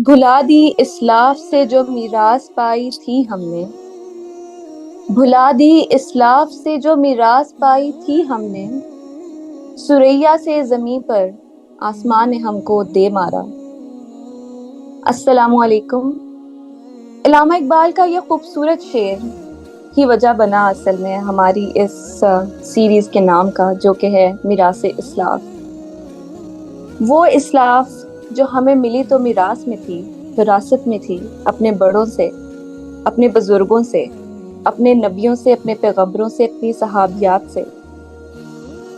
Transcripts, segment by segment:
بھلا دی اسلاف سے جو میراث پائی تھی ہم نے، بھلا دی اسلاف سے جو میراث پائی تھی ہم نے، سریا سے زمیں پر آسمان نے ہم کو دے مارا۔ السلام علیکم۔ علامہ اقبال کا یہ خوبصورت شعر ہی وجہ بنا اصل میں ہماری اس سیریز کے نام کا، جو کہ ہے میراث اسلاف۔ وہ اسلاف جو ہمیں ملی تو میراث میں تھی، وراثت میں تھی، اپنے بڑوں سے، اپنے بزرگوں سے، اپنے نبیوں سے، اپنے پیغمبروں سے، اپنی صحابیات سے۔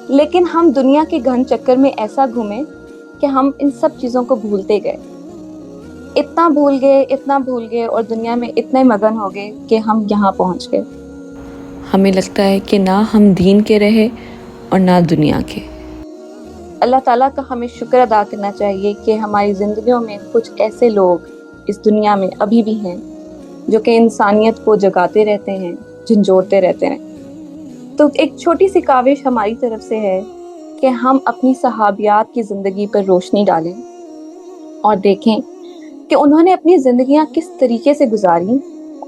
لیکن ہم دنیا کے گھن چکر میں ایسا گھومے کہ ہم ان سب چیزوں کو بھولتے گئے، اتنا بھول گئے اور دنیا میں اتنے مگن ہو گئے کہ ہم یہاں پہنچ گئے۔ ہمیں لگتا ہے کہ نہ ہم دین کے رہے اور نہ دنیا کے۔ اللہ تعالیٰ کا ہمیں شکر ادا کرنا چاہیے کہ ہماری زندگیوں میں کچھ ایسے لوگ اس دنیا میں ابھی بھی ہیں جو کہ انسانیت کو جگاتے رہتے ہیں، جھنجھوڑتے رہتے ہیں۔ تو ایک چھوٹی سی کاوش ہماری طرف سے ہے کہ ہم اپنی صحابیات کی زندگی پر روشنی ڈالیں اور دیکھیں کہ انہوں نے اپنی زندگیاں کس طریقے سے گزاری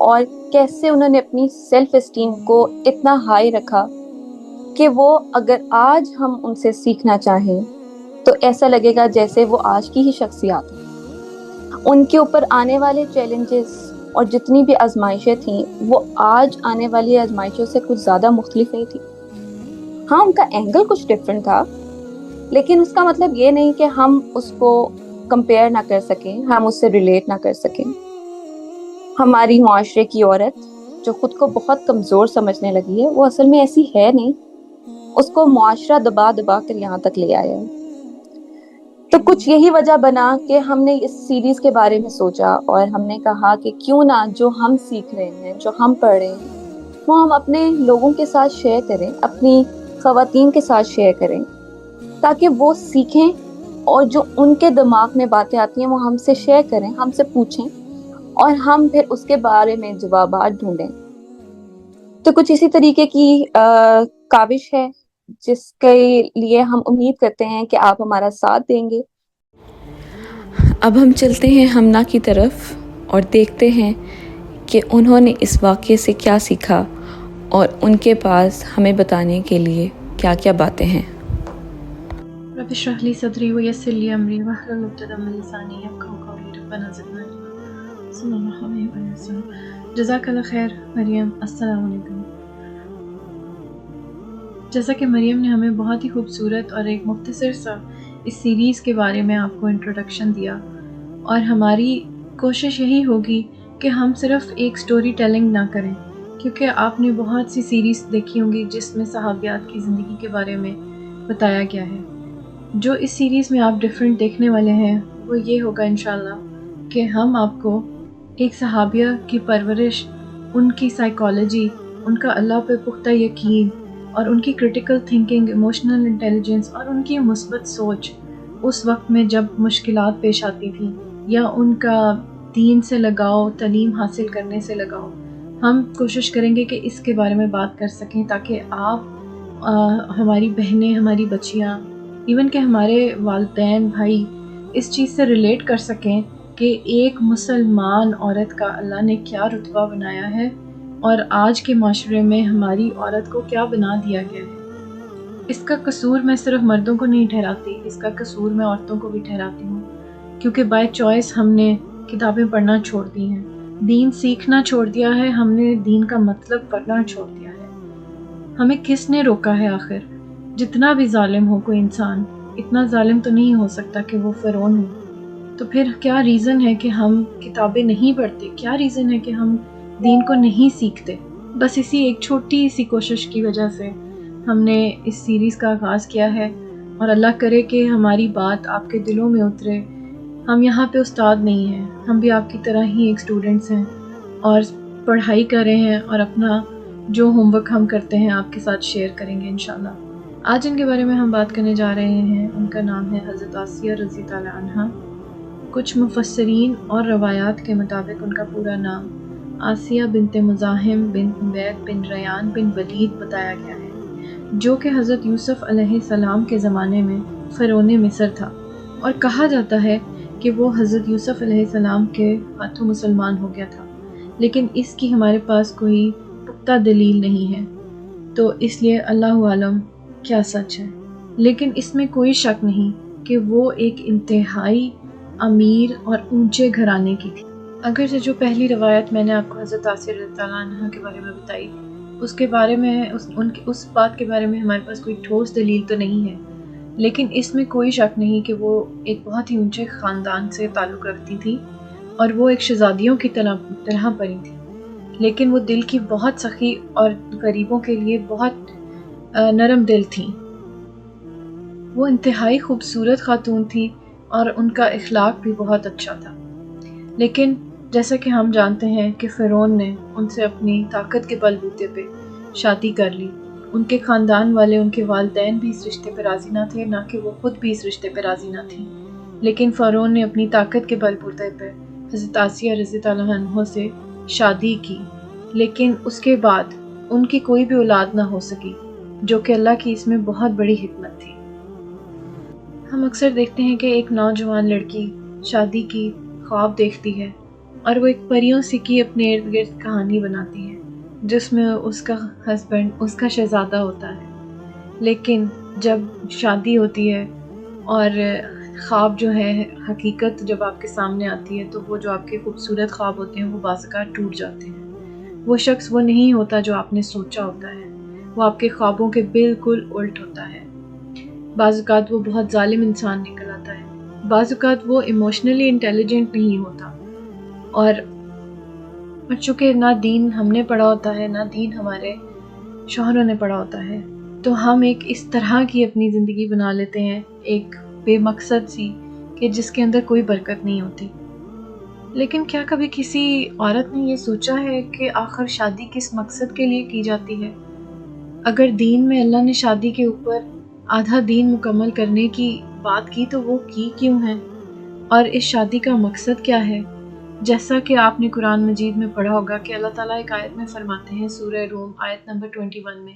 اور کیسے انہوں نے اپنی سیلف اسٹیم کو اتنا ہائی رکھا کہ وہ اگر آج ہم ان سے سیکھنا چاہیں تو ایسا لگے گا جیسے وہ آج کی ہی شخصیات ہیں۔ ان کے اوپر آنے والے چیلنجز اور جتنی بھی آزمائشیں تھیں وہ آج آنے والی آزمائشوں سے کچھ زیادہ مختلف نہیں تھی۔ ہاں، ان کا اینگل کچھ ڈفرینٹ تھا، لیکن اس کا مطلب یہ نہیں کہ ہم اس کو کمپیئر نہ کر سکیں، ہم اس سے ریلیٹ نہ کر سکیں۔ ہماری معاشرے کی عورت جو خود کو بہت کمزور سمجھنے لگی ہے، وہ اصل میں ایسی ہے نہیں، اس کو معاشرہ دبا دبا کر یہاں تک لے آیا ہے۔ تو کچھ یہی وجہ بنا کہ ہم نے اس سیریز کے بارے میں سوچا اور ہم نے کہا کہ کیوں نہ جو ہم سیکھ رہے ہیں، جو ہم پڑھ رہے ہیں، وہ ہم اپنے لوگوں کے ساتھ شیئر کریں، اپنی خواتین کے ساتھ شیئر کریں، تاکہ وہ سیکھیں اور جو ان کے دماغ میں باتیں آتی ہیں وہ ہم سے شیئر کریں، ہم سے پوچھیں اور ہم پھر اس کے بارے میں جوابات ڈھونڈیں۔ تو کچھ اسی طریقے کی کاوش ہے جس کے لیے ہم امید کرتے ہیں کہ آپ ہمارا ساتھ دیں گے۔ اب ہم چلتے ہیں ہمنا کی طرف اور دیکھتے ہیں کہ انہوں نے اس واقعے سے کیا سیکھا اور ان کے پاس ہمیں بتانے کے لیے کیا کیا باتیں ہیں۔ رب اشرح لی صدری ویسر لی امری واحلل عقدۃ من لسانی یفقہوا قولی۔ ربنا زدنا صلی اللہ علیہ وسلم۔ جزاک اللہ خیر مریم۔ السلام علیکم۔ جیسا کہ مریم نے ہمیں بہت ہی خوبصورت اور ایک مختصر سا اس سیریز کے بارے میں آپ کو انٹروڈکشن دیا، اور ہماری کوشش یہی ہوگی کہ ہم صرف ایک سٹوری ٹیلنگ نہ کریں، کیونکہ آپ نے بہت سی سیریز دیکھی ہوں گی جس میں صحابیات کی زندگی کے بارے میں بتایا گیا ہے۔ جو اس سیریز میں آپ ڈیفرنٹ دیکھنے والے ہیں وہ یہ ہوگا انشاءاللہ کہ ہم آپ کو ایک صحابیہ کی پرورش، ان کی سائیکالوجی، ان کا اللہ پہ پختہ یقین اور ان کی کرٹیکل تھنکنگ، ایموشنل انٹیلیجنس اور ان کی مثبت سوچ اس وقت میں جب مشکلات پیش آتی تھیں، یا ان کا دین سے لگاؤ، تعلیم حاصل کرنے سے لگاؤ، ہم کوشش کریں گے کہ اس کے بارے میں بات کر سکیں، تاکہ آپ ہماری بہنیں، ہماری بچیاں، ایون کہ ہمارے والدین، بھائی اس چیز سے ریلیٹ کر سکیں کہ ایک مسلمان عورت کا اللہ نے کیا رتبہ بنایا ہے اور آج کے معاشرے میں ہماری عورت کو کیا بنا دیا گیا ہے۔ اس کا قصور میں صرف مردوں کو نہیں ٹھہراتی، اس کا قصور میں عورتوں کو بھی ٹھہراتی ہوں، کیونکہ بائی چوائس ہم نے کتابیں پڑھنا چھوڑ دی ہیں، دین سیکھنا چھوڑ دیا ہے، ہم نے دین کا مطلب پڑھنا چھوڑ دیا ہے۔ ہمیں کس نے روکا ہے آخر؟ جتنا بھی ظالم ہو کوئی انسان، اتنا ظالم تو نہیں ہو سکتا کہ وہ فرعون ہو۔ تو پھر کیا ریزن ہے کہ ہم کتابیں نہیں پڑھتے؟ کیا ریزن ہے کہ ہم دین کو نہیں سیکھتے؟ بس اسی ایک چھوٹی سی کوشش کی وجہ سے ہم نے اس سیریز کا آغاز کیا ہے، اور اللہ کرے کہ ہماری بات آپ کے دلوں میں اترے۔ ہم یہاں پہ استاد نہیں ہیں، ہم بھی آپ کی طرح ہی ایک اسٹوڈنٹس ہیں اور پڑھائی کر رہے ہیں، اور اپنا جو ہوم ورک ہم کرتے ہیں آپ کے ساتھ شیئر کریں گے انشاءاللہ۔ آج ان کے بارے میں ہم بات کرنے جا رہے ہیں، ان کا نام ہے حضرت آسیہ رضی اللہ عنہا۔ کچھ مفسرین اور روایات کے مطابق ان کا پورا نام آسیہ بنت مزاحم بن عبید بن ریان بن ولید بتایا گیا ہے، جو کہ حضرت یوسف علیہ السلام کے زمانے میں فرعون مصر تھا، اور کہا جاتا ہے کہ وہ حضرت یوسف علیہ السلام کے ہاتھوں مسلمان ہو گیا تھا، لیکن اس کی ہمارے پاس کوئی پختہ دلیل نہیں ہے، تو اس لیے اللہ عالم کیا سچ ہے۔ لیکن اس میں کوئی شک نہیں کہ وہ ایک انتہائی امیر اور اونچے گھرانے کی تھی۔ اگرچہ جو پہلی روایت میں نے آپ کو حضرت آسیہ رضی اللہ عنہا کے بارے میں بتائی، اس کے بارے میں اس بات کے بارے میں ہمارے پاس کوئی ٹھوس دلیل تو نہیں ہے، لیکن اس میں کوئی شک نہیں کہ وہ ایک بہت ہی اونچے خاندان سے تعلق رکھتی تھی اور وہ ایک شہزادیوں کی طرح پری تھی، لیکن وہ دل کی بہت سخی اور غریبوں کے لیے بہت نرم دل تھیں۔ وہ انتہائی خوبصورت خاتون تھی اور ان کا اخلاق بھی بہت اچھا تھا، لیکن جیسا کہ ہم جانتے ہیں کہ فرعون نے ان سے اپنی طاقت کے بل بوتے پہ شادی کر لی۔ ان کے خاندان والے، ان کے والدین بھی اس رشتے پہ راضی نہ تھے، نہ کہ وہ خود بھی اس رشتے پہ راضی نہ تھی، لیکن فرعون نے اپنی طاقت کے بل بوتے پہ حضرت آسیہ رضی اللہ عنہا سے شادی کی، لیکن اس کے بعد ان کی کوئی بھی اولاد نہ ہو سکی، جو کہ اللہ کی اس میں بہت بڑی حکمت تھی۔ ہم اکثر دیکھتے ہیں کہ ایک نوجوان لڑکی شادی کی خواب دیکھتی ہے اور وہ ایک پریوں سے کی اپنے ارد گرد کہانی بناتی ہے جس میں اس کا ہسبینڈ اس کا شہزادہ ہوتا ہے، لیکن جب شادی ہوتی ہے اور خواب جو ہے، حقیقت جب آپ کے سامنے آتی ہے، تو وہ جو آپ کے خوبصورت خواب ہوتے ہیں وہ بعض اوقات ٹوٹ جاتے ہیں۔ وہ شخص وہ نہیں ہوتا جو آپ نے سوچا ہوتا ہے، وہ آپ کے خوابوں کے بالکل الٹ ہوتا ہے۔ بعض اوقات وہ بہت ظالم انسان نکل آتا ہے، بعض اوقات وہ ایموشنلی انٹیلیجنٹ نہیں ہوتا، اور چونکہ نہ دین ہم نے پڑھا ہوتا ہے، نہ دین ہمارے شوہروں نے پڑھا ہوتا ہے، تو ہم ایک اس طرح کی اپنی زندگی بنا لیتے ہیں، ایک بے مقصد سی، کہ جس کے اندر کوئی برکت نہیں ہوتی۔ لیکن کیا کبھی کسی عورت نے یہ سوچا ہے کہ آخر شادی کس مقصد کے لیے کی جاتی ہے؟ اگر دین میں اللہ نے شادی کے اوپر آدھا دین مکمل کرنے کی بات کی تو وہ کی کیوں ہے؟ اور اس شادی کا مقصد کیا ہے؟ جیسا کہ آپ نے قرآن مجید میں پڑھا ہوگا کہ اللہ تعالیٰ ایک آیت میں فرماتے ہیں، سورہ روم آیت نمبر 21 میں،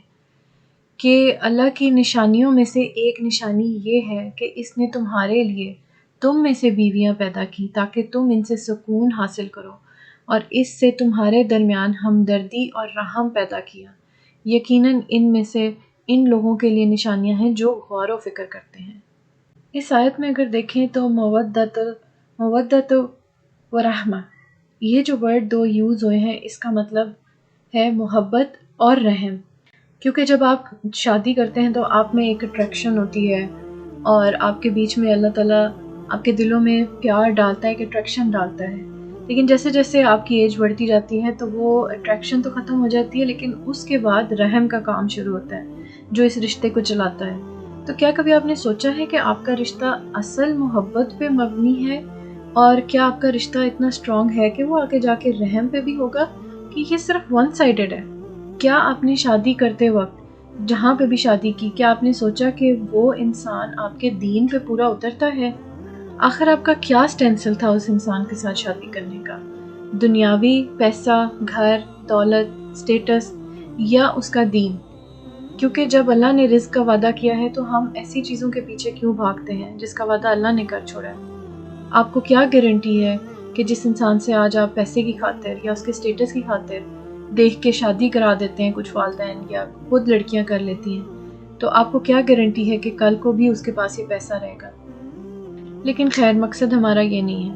کہ اللہ کی نشانیوں میں سے ایک نشانی یہ ہے کہ اس نے تمہارے لیے تم میں سے بیویاں پیدا کی تاکہ تم ان سے سکون حاصل کرو، اور اس سے تمہارے درمیان ہمدردی اور رحم پیدا کیا۔ یقیناً ان میں سے ان لوگوں کے لیے نشانیاں ہیں جو غور و فکر کرتے ہیں۔ اس آیت میں اگر دیکھیں تو مودت و رحمہ، یہ جو ورڈ دو یوز ہوئے ہیں، اس کا مطلب ہے محبت اور رحم، کیونکہ جب آپ شادی کرتے ہیں تو آپ میں ایک اٹریکشن ہوتی ہے اور آپ کے بیچ میں اللہ تعالیٰ آپ کے دلوں میں پیار ڈالتا ہے، ایک اٹریکشن ڈالتا ہے، لیکن جیسے جیسے آپ کی ایج بڑھتی جاتی ہے تو وہ اٹریکشن تو ختم ہو جاتی ہے، لیکن اس کے بعد رحم کا کام شروع ہوتا ہے جو اس رشتے کو چلاتا ہے۔ تو کیا کبھی آپ نے سوچا ہے کہ آپ کا رشتہ اصل محبت پہ مبنی ہے، اور کیا آپ کا رشتہ اتنا اسٹرانگ ہے کہ وہ آگے جا کے رحم پہ بھی ہوگا، کہ یہ صرف ون سائیڈڈ ہے؟ کیا آپ نے شادی کرتے وقت جہاں پہ بھی شادی کی، کیا آپ نے سوچا کہ وہ انسان آپ کے دین پہ پورا اترتا ہے؟ آخر آپ کا کیا اسٹینسل تھا اس انسان کے ساتھ شادی کرنے کا؟ دنیاوی پیسہ، گھر، دولت، سٹیٹس، یا اس کا دین؟ کیونکہ جب اللہ نے رزق کا وعدہ کیا ہے تو ہم ایسی چیزوں کے پیچھے کیوں بھاگتے ہیں جس کا وعدہ اللہ نے کر چھوڑا ہے؟ آپ کو کیا گارنٹی ہے کہ جس انسان سے آج آپ پیسے کی خاطر یا اس کے سٹیٹس کی خاطر دیکھ کے شادی کرا دیتے ہیں کچھ والدین یا خود لڑکیاں کر لیتی ہیں، تو آپ کو کیا گارنٹی ہے کہ کل کو بھی اس کے پاس یہ پیسہ رہے گا؟ لیکن خیر، مقصد ہمارا یہ نہیں ہے۔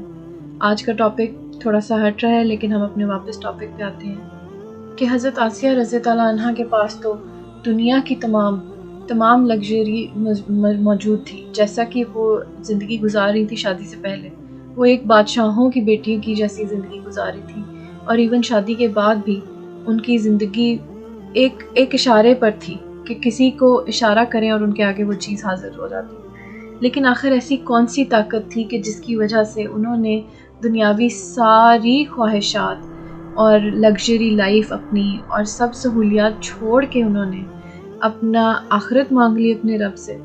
آج کا ٹاپک تھوڑا سا ہٹ رہا ہے، لیکن ہم اپنے واپس ٹاپک پہ آتے ہیں کہ حضرت آسیہ رضی اللہ عنہا کے پاس تو دنیا کی تمام لگژری موجود تھی، جیسا کہ وہ زندگی گزار رہی تھی شادی سے پہلے۔ وہ ایک بادشاہوں کی بیٹیوں کی جیسی زندگی گزار رہی تھی، اور ایون شادی کے بعد بھی ان کی زندگی ایک اشارے پر تھی کہ کسی کو اشارہ کریں اور ان کے آگے وہ چیز حاضر ہو جاتی۔ لیکن آخر ایسی کون سی طاقت تھی کہ جس کی وجہ سے انہوں نے دنیاوی ساری خواہشات اور لگژری لائف اپنی اور سب سہولیات چھوڑ کے انہوں نے اپنا آخرت مانگ لی اپنے رب سے؟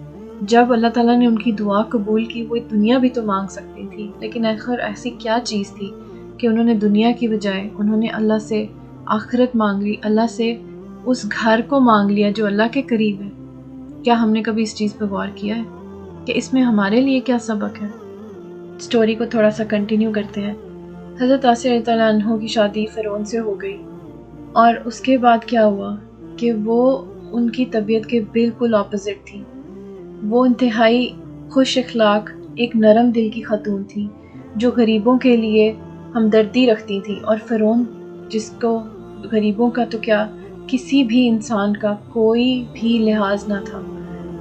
جب اللہ تعالیٰ نے ان کی دعا قبول کی، وہ دنیا بھی تو مانگ سکتی تھی، لیکن آخر ایسی کیا چیز تھی کہ انہوں نے دنیا کی بجائے انہوں نے اللہ سے آخرت مانگ لی، اللہ سے اس گھر کو مانگ لیا جو اللہ کے قریب ہے؟ کیا ہم نے کبھی اس چیز پہ غور کیا ہے کہ اس میں ہمارے لیے کیا سبق ہے؟ اسٹوری کو تھوڑا سا کنٹینیو کرتے ہیں۔ حضرت آسیہ رضی اللہ عنہ کی شادی فرعون سے ہو گئی، اور اس کے بعد کیا ہوا کہ وہ ان کی طبیعت کے بالکل اپوزٹ تھی۔ وہ انتہائی خوش اخلاق، ایک نرم دل کی خاتون تھی جو غریبوں کے لیے ہمدردی رکھتی تھی، اور فرعون جس کو غریبوں کا تو کیا کسی بھی انسان کا کوئی بھی لحاظ نہ تھا،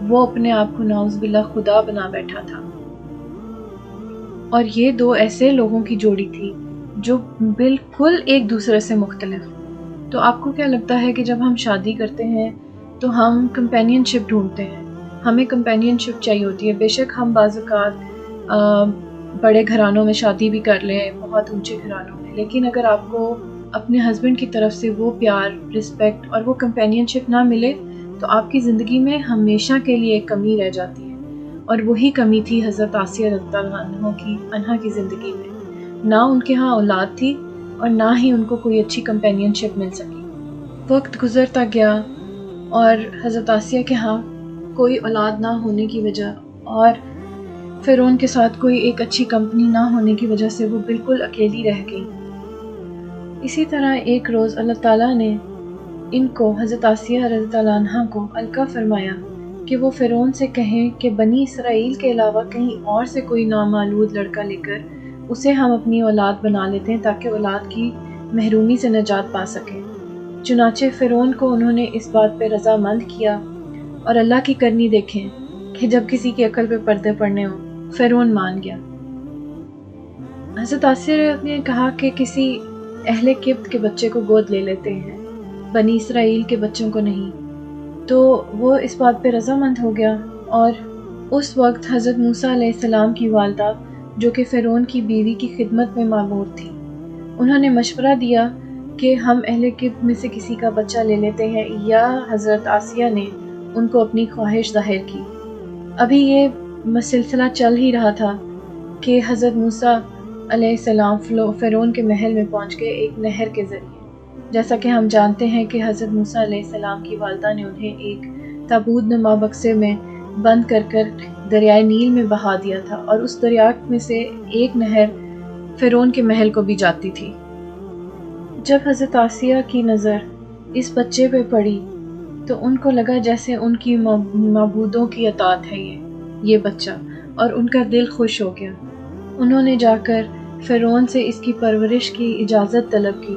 وہ اپنے آپ کو نعوذ باللہ خدا بنا بیٹھا تھا۔ اور یہ دو ایسے لوگوں کی جوڑی تھی جو بالکل ایک دوسرے سے مختلف۔ تو آپ کو کیا لگتا ہے کہ جب ہم شادی کرتے ہیں تو ہم کمپینین شپ ڈھونڈتے ہیں، ہمیں کمپینین شپ چاہیے ہوتی ہے۔ بے شک ہم بعض اوقات بڑے گھرانوں میں شادی بھی کر لیں، بہت اونچے گھرانوں میں، لیکن اگر آپ کو اپنے ہسبینڈ کی طرف سے وہ پیار، رسپیکٹ اور وہ کمپینین شپ نہ ملے تو آپ کی زندگی میں ہمیشہ کے لیے ایک کمی رہ جاتی ہے، اور وہی کمی تھی حضرت آسیہ رضی اللہ عنہا کی زندگی میں۔ نہ ان کے ہاں اولاد تھی اور نہ ہی ان کو کوئی اچھی کمپینین شپ مل سکی۔ وقت گزرتا گیا اور حضرت آسیہ کے ہاں کوئی اولاد نہ ہونے کی وجہ اور فرعون کے ساتھ کوئی ایک اچھی کمپنی نہ ہونے کی وجہ سے وہ بالکل اکیلی رہ گئی۔ اسی طرح ایک روز اللہ تعالیٰ نے ان کو، حضرت آسیہ رضی اللہ عنہا کو القا فرمایا کہ وہ فرعون سے کہیں کہ بنی اسرائیل کے علاوہ کہیں اور سے کوئی نامولود لڑکا لے کر اسے ہم اپنی اولاد بنا لیتے ہیں تاکہ اولاد کی محرومی سے نجات پا سکیں۔ چنانچہ فرعون کو انہوں نے اس بات پہ رضامند کیا، اور اللہ کی کرنی دیکھیں کہ جب کسی کی عقل پہ پردے پڑنے ہوں، فرعون مان گیا۔ حضرت آسیہ نے کہا کہ کسی اہل قبط کے بچے کو گود لے لیتے ہیں، بنی اسرائیل کے بچوں کو نہیں۔ تو وہ اس بات پہ رضامند ہو گیا، اور اس وقت حضرت موسیٰ علیہ السلام کی والدہ جو کہ فرعون کی بیوی کی خدمت میں مامور تھی، انہوں نے مشورہ دیا کہ ہم اہل قبط میں سے کسی کا بچہ لے لیتے ہیں، یا حضرت آسیہ نے ان کو اپنی خواہش ظاہر کی۔ ابھی یہ سلسلہ چل ہی رہا تھا کہ حضرت موسیٰ علیہ السلام فرعون کے محل میں پہنچ گئے ایک نہر کے ذریعے۔ جیسا کہ ہم جانتے ہیں کہ حضرت موسیٰ علیہ السلام کی والدہ نے انہیں ایک تابوت نما بکسے میں بند کر دریائے نیل میں بہا دیا تھا، اور اس دریا میں سے ایک نہر فرعون کے محل کو بھی جاتی تھی۔ جب حضرت آسیہ کی نظر اس بچے پہ پڑی تو ان کو لگا جیسے ان کی معبودوں کی اطاعت ہے یہ بچہ، اور ان کا دل خوش ہو گیا۔ انہوں نے جا کر فرعون سے اس کی پرورش کی اجازت طلب کی۔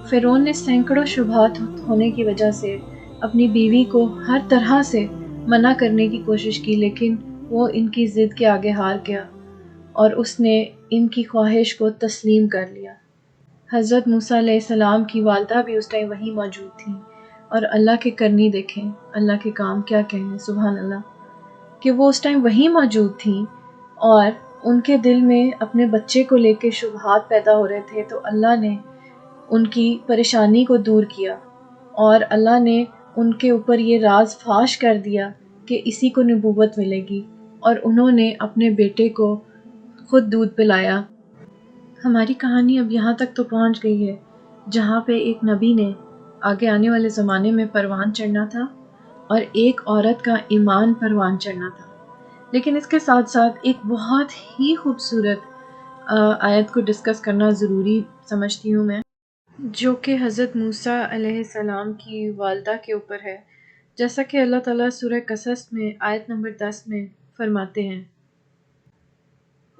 فرعون نے سینکڑوں شبہات ہونے کی وجہ سے اپنی بیوی کو ہر طرح سے منع کرنے کی کوشش کی، لیکن وہ ان کی ضد کے آگے ہار گیا اور اس نے ان کی خواہش کو تسلیم کر لیا۔ حضرت موسیٰ علیہ السلام کی والدہ بھی اس ٹائم وہیں موجود تھیں، اور اللہ کے کرنی دیکھیں، اللہ کے کام کیا کہیں، سبحان اللہ، کہ وہ اس ٹائم وہیں موجود تھیں اور ان کے دل میں اپنے بچے کو لے کے شبہات پیدا ہو رہے تھے، تو اللہ نے ان کی پریشانی کو دور کیا، اور اللہ نے ان کے اوپر یہ راز فاش کر دیا کہ اسی کو نبوت ملے گی، اور انہوں نے اپنے بیٹے کو خود دودھ پلایا۔ ہماری کہانی اب یہاں تک تو پہنچ گئی ہے جہاں پہ ایک نبی نے آگے آنے والے زمانے میں پروان چڑھنا تھا، اور ایک عورت کا ایمان پروان چڑھنا تھا۔ لیکن اس کے ساتھ ساتھ ایک بہت ہی خوبصورت آیت کو ڈسکس کرنا ضروری سمجھتی ہوں میں، جو کہ حضرت موسیٰ علیہ السلام کی والدہ کے اوپر ہے، جیسا کہ اللہ تعالیٰ سورہ قصص میں آیت نمبر 10 میں فرماتے ہیں،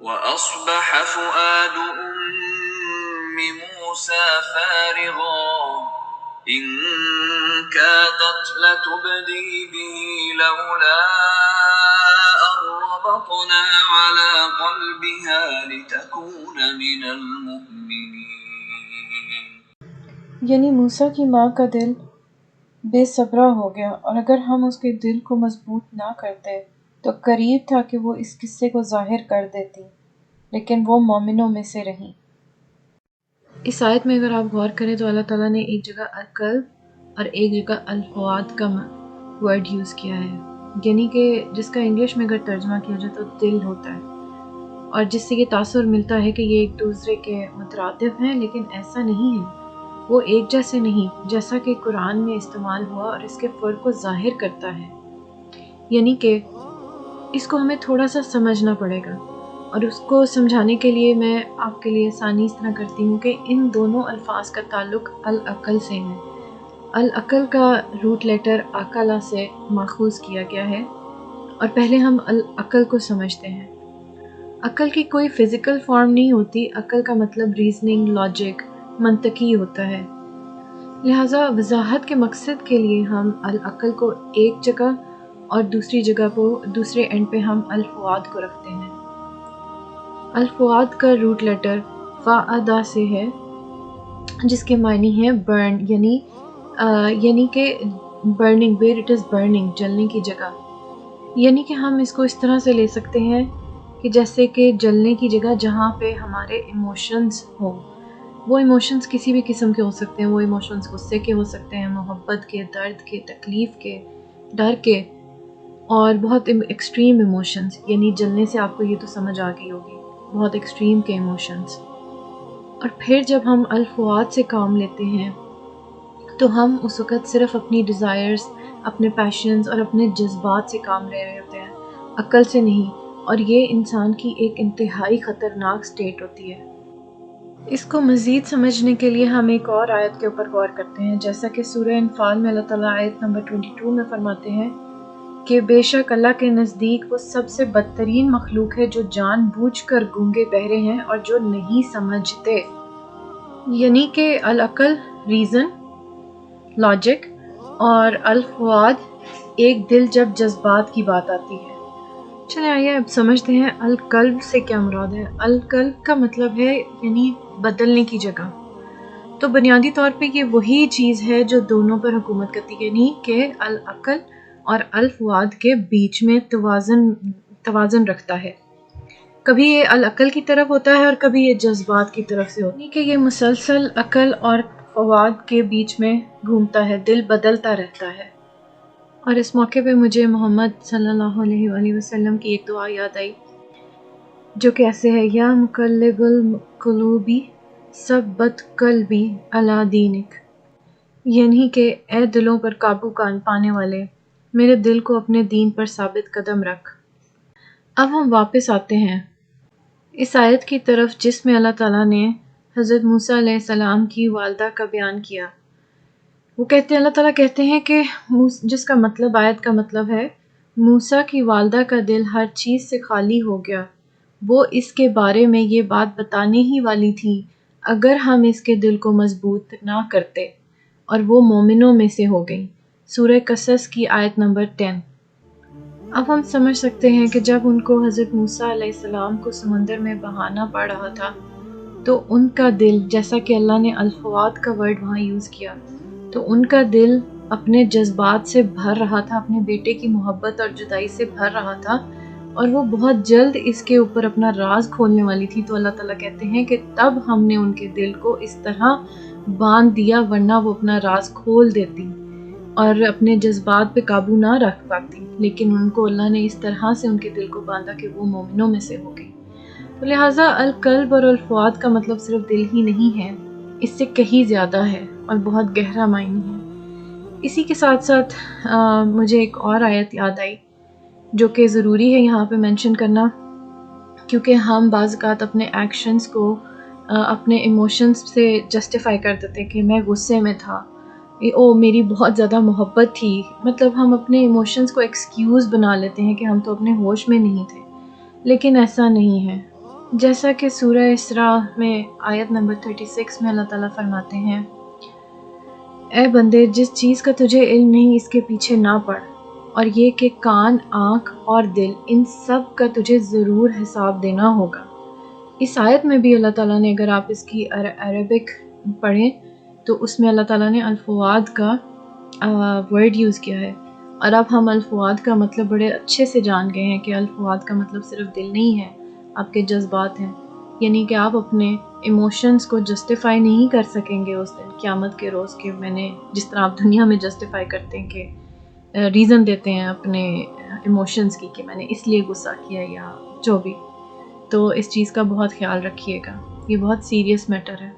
وَأَصْبَحَ فُؤَادُ أُمِّ مُوسَىٰ فَارِغًا إِن كَادَتْ لَتُبْدِي بِهِ لَوْلَا أَن رَّبَطْنَا عَلَىٰ قَلْبِهَا لِتَكُونَ مِنَ الْمُؤْمِنِينَ۔ یعنی موسیٰ کی ماں کا دل بے صبرا ہو گیا، اور اگر ہم اس کے دل کو مضبوط نہ کرتے تو قریب تھا کہ وہ اس قصے کو ظاہر کر دیتی، لیکن وہ مومنوں میں سے رہیں۔ اس آیت میں اگر آپ غور کریں تو اللہ تعالیٰ نے ایک جگہ القلب اور ایک جگہ الفؤاد کا ورڈ یوز کیا ہے، یعنی کہ جس کا انگلش میں اگر ترجمہ کیا جائے تو دل ہوتا ہے، اور جس سے یہ تاثر ملتا ہے کہ یہ ایک دوسرے کے مترادف ہیں، لیکن ایسا نہیں ہے، وہ ایک جیسے نہیں، جیسا کہ قرآن میں استعمال ہوا اور اس کے فرق کو ظاہر کرتا ہے۔ یعنی کہ اس کو ہمیں تھوڑا سا سمجھنا پڑے گا، اور اس کو سمجھانے کے لیے میں آپ کے لیے آسانی اس طرح کرتی ہوں کہ ان دونوں الفاظ کا تعلق العقل سے ہے۔ العقل کا روٹ لیٹر عقلہ سے ماخوذ کیا گیا ہے، اور پہلے ہم العقل کو سمجھتے ہیں۔ عقل کی کوئی فزیکل فارم نہیں ہوتی، عقل کا مطلب ریزننگ، لاجک، منطقی ہوتا ہے۔ لہٰذا وضاحت کے مقصد کے لیے ہم العقل کو ایک جگہ اور دوسری جگہ کو دوسرے اینڈ پہ ہم الفؤاد کو رکھتے ہیں۔ الفؤاد کا روٹ لیٹر فاءدہ سے ہے، جس کے معنی ہے برن، یعنی کہ burning, where it is burning, جلنے کی جگہ۔ یعنی کہ ہم اس کو اس طرح سے لے سکتے ہیں کہ جیسے کہ جلنے کی جگہ جہاں پہ ہمارے ایموشنز ہوں۔ وہ ایموشنز کسی بھی قسم کے ہو سکتے ہیں، وہ ایموشنز غصے کے ہو سکتے ہیں، محبت کے، درد کے، تکلیف کے، ڈر کے، اور بہت ایکسٹریم ایموشنز، یعنی جلنے سے آپ کو یہ تو سمجھ آ گئی ہوگی، بہت ایکسٹریم کے ایموشنز۔ اور پھر جب ہم الفؤاد سے کام لیتے ہیں تو ہم اس وقت صرف اپنی ڈیزائرز، اپنے پیشنز اور اپنے جذبات سے کام لے رہے ہوتے ہیں، عقل سے نہیں، اور یہ انسان کی ایک انتہائی خطرناک سٹیٹ ہوتی ہے۔ اس کو مزید سمجھنے کے لیے ہم ایک اور آیت کے اوپر غور کرتے ہیں، جیسا کہ سورہ انفال میں اللہ تعالیٰ آیت نمبر 22 میں فرماتے ہیں کہ بے شک اللہ کے نزدیک وہ سب سے بدترین مخلوق ہے جو جان بوجھ کر گونگے بہرے ہیں اور جو نہیں سمجھتے۔ یعنی کہ العقل ریزن، لاجک، اور الفؤاد ایک دل جب جذبات کی بات آتی ہے۔ چلیں آئیے اب سمجھتے ہیں القلب سے کیا مراد ہے۔ القلب کا مطلب ہے یعنی بدلنے کی جگہ۔ تو بنیادی طور پہ یہ وہی چیز ہے جو دونوں پر حکومت کرتی ہے، یعنی کہ العقل اور الفؤاد کے بیچ میں توازن رکھتا ہے۔ کبھی یہ العقل کی طرف ہوتا ہے اور کبھی یہ جذبات کی طرف سے ہوتا ہے، یعنی کہ یہ مسلسل عقل اور فؤاد کے بیچ میں گھومتا ہے، دل بدلتا رہتا ہے۔ اور اس موقع پہ مجھے محمد صلی اللہ علیہ وآلہ وسلم کی ایک دعا یاد آئی جو کہ ایسے ہے، یا مقلب القلوبی ثبت قلبی علی دینک، یعنی کہ اے دلوں پر قابو پانے والے، میرے دل کو اپنے دین پر ثابت قدم رکھ۔ اب ہم واپس آتے ہیں اس آیت کی طرف جس میں اللہ تعالیٰ نے حضرت موسیٰ علیہ السلام کی والدہ کا بیان کیا۔ وہ کہتے ہیں، اللہ تعالیٰ کہتے ہیں کہ جس کا مطلب، آیت کا مطلب ہے، موسیٰ کی والدہ کا دل ہر چیز سے خالی ہو گیا، وہ اس کے بارے میں یہ بات بتانے ہی والی تھی اگر ہم اس کے دل کو مضبوط نہ کرتے، اور وہ مومنوں میں سے ہو گئی۔ سورہ قصص کی آیت نمبر 10۔ اب ہم سمجھ سکتے ہیں کہ جب ان کو حضرت موسیٰ علیہ السلام کو سمندر میں بہانا پڑ رہا تھا تو ان کا دل، جیسا کہ اللہ نے الفؤاد کا ورڈ وہاں یوز کیا، تو ان کا دل اپنے جذبات سے بھر رہا تھا، اپنے بیٹے کی محبت اور جدائی سے بھر رہا تھا، اور وہ بہت جلد اس کے اوپر اپنا راز کھولنے والی تھی۔ تو اللہ تعالیٰ کہتے ہیں کہ تب ہم نے ان کے دل کو اس طرح باندھ دیا، ورنہ وہ اپنا راز کھول دیتی اور اپنے جذبات پہ قابو نہ رکھ پاتی، لیکن ان کو اللہ نے اس طرح سے ان کے دل کو باندھا کہ وہ مومنوں میں سے ہو گئی۔ تو لہٰذا القلب اور الفؤاد کا مطلب صرف دل ہی نہیں ہے، اس سے کہیں زیادہ ہے اور بہت گہرا معنی ہے۔ اسی کے ساتھ ساتھ مجھے ایک اور آیت یاد آئی جو کہ ضروری ہے یہاں پہ مینشن کرنا، کیونکہ ہم بعض اوقات اپنے ایکشنز کو اپنے ایموشنز سے جسٹیفائی کر دیتے کہ میں غصے میں تھا، او میری بہت زیادہ محبت تھی، مطلب ہم اپنے ایموشنز کو ایکسکیوز بنا لیتے ہیں کہ ہم تو اپنے ہوش میں نہیں تھے، لیکن ایسا نہیں ہے۔ جیسا کہ سورہ اسراء میں آیت نمبر 36 میں اللہ تعالیٰ فرماتے ہیں، اے بندے، جس چیز کا تجھے علم نہیں اس کے پیچھے نہ پڑ، اور یہ کہ کان، آنکھ اور دل، ان سب کا تجھے ضرور حساب دینا ہوگا۔ اس آیت میں بھی اللہ تعالیٰ نے، اگر آپ اس کی عربک پڑھیں تو اس میں اللہ تعالیٰ نے الفؤاد کا ورڈ یوز کیا ہے، اور اب ہم الفؤاد کا مطلب بڑے اچھے سے جان گئے ہیں کہ الفؤاد کا مطلب صرف دل نہیں ہے، آپ کے جذبات ہیں، یعنی کہ آپ اپنے ایموشنز کو جسٹیفائی نہیں کر سکیں گے اس دن قیامت کے روز کہ میں نے، جس طرح آپ دنیا میں جسٹیفائی کرتے ہیں کہ ریزن دیتے ہیں اپنے ایموشنز کی کہ میں نے اس لیے غصہ کیا یا جو بھی، تو اس چیز کا بہت خیال رکھیے گا، یہ بہت سیریس میٹر ہے۔